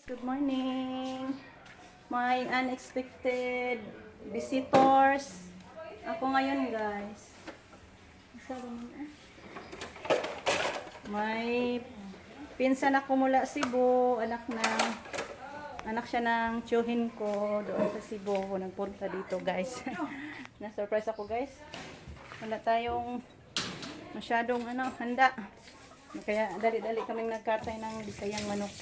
Good morning. My unexpected visitors. Ako ngayon, guys. May pinsan ako mula Cebu, anak siya ng tiyuhin ko doon sa Cebu. Nagpunta dito, guys. Na-surprise ako, guys. Wala tayong masyadong handa. Kaya dali-dali kaming nagkatay ng bisayang manok.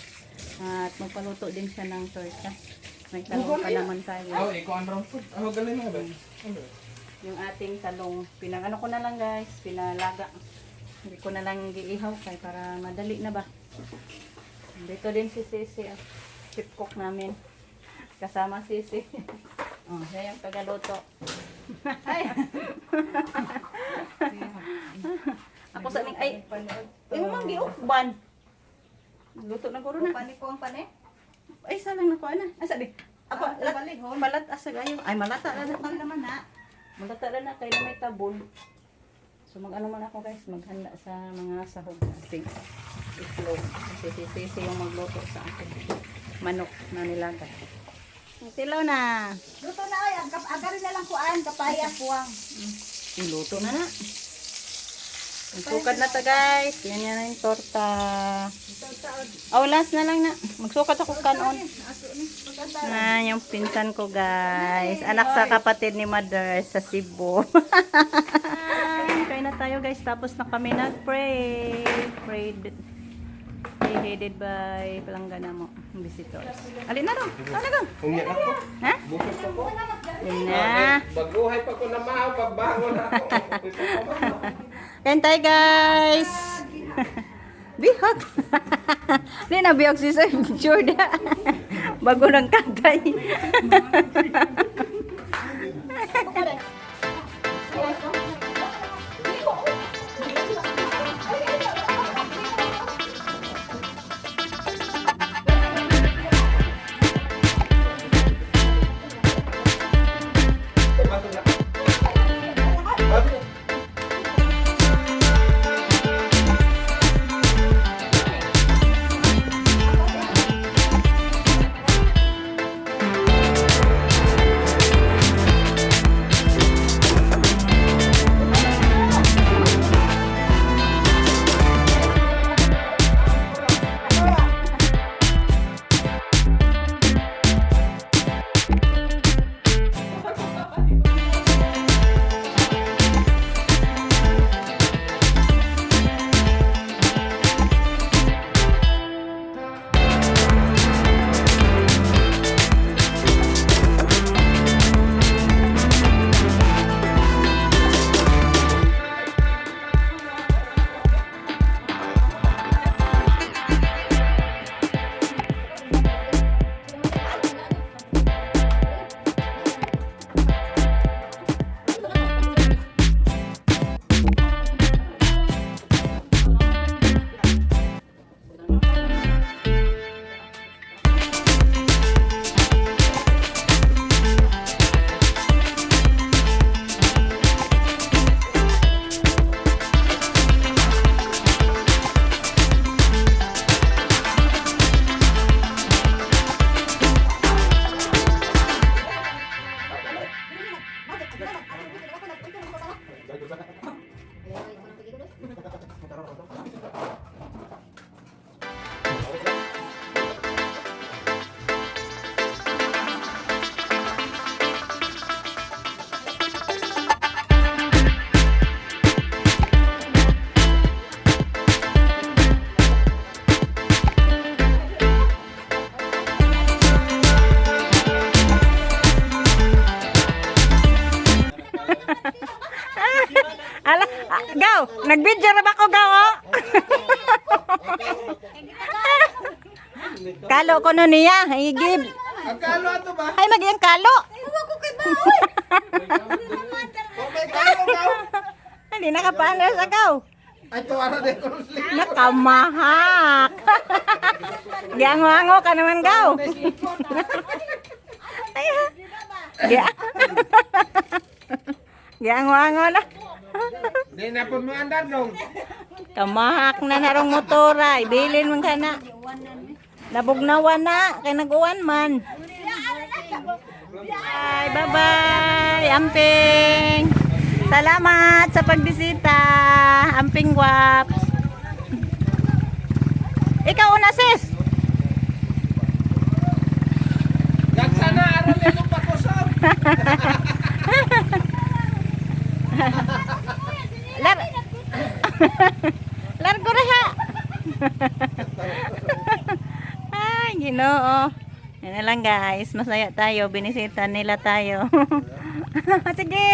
At magpaluto din siya ng torta. May talong pa naman tayo. Oh, ikaw ang round food. Ano galing mo ba? Yung ating talong, pinang ko na lang, guys, pinalaga. Hindi ko na lang giihaw kay para madali na ba. Dito din si Sisi, chip cook namin. Kasama Sisi. Oh, siya yung tagaluto. Ay. Ako sa ning ay. Yung mang giukban. Luto na guro na. Pani ko ang pane? Ay, salang na ko ana. Ay, sabi. Ako, balat asa gayo. Ay, malata na Kal naman na. Malata na kay na may tabon. So mag-ano man ako, guys, maghanda sa mga sahog natin. Itlog. Sisi yung magluto sa akin. Manok na nilagay. Tilaw na. Luto na ay, agarin na lang kuan, kapaya puwang. Luto na na. Magsukad na ta, guys. Yan na yung torta. Oh, last na lang na. Magsukat ako kanon. Yung pinsan ko, guys. Anak sa kapatid ni Mother sa Cebu. Kaya na tayo, guys. Tapos na kami nag-pray. Headed by palanggana mo. Visitors. Alin na rin. Ano ka? Umiyak ako. Ha? Bukos ako. Alin na. Baguhay pa ko na maaw, pagbangon ako. Kain tayo, guys. Bihag. Hindi na bihag si Sir Jorda. Bago ng kantay. Gaw, nag-video na ba ko, Gaw? Kalo ko no niya, higib. Ang kalo ato ba? Ay, magiyang kalo. Okay, kalo daw. Hindi nakapaano sa Gaw. Ay, tuwara din ko. Nakamahak. Giango-ango ka naman, Gaw. Giango-ango na. Di na po mo andar dong. Kamahak na narong motora. Ibilin mo ka na. Nabugnawan na. Kay nag-uwan man. Bye-bye. Amping. Salamat sa pagbisita. Amping Waps. Ikaw una, sis. Gagsa na, aralin mo pa ko sab. Lar Largo na ha. Ay, Ginoo. Yan na lang guys. Masaya tayo. Binisita nila tayo. Sige.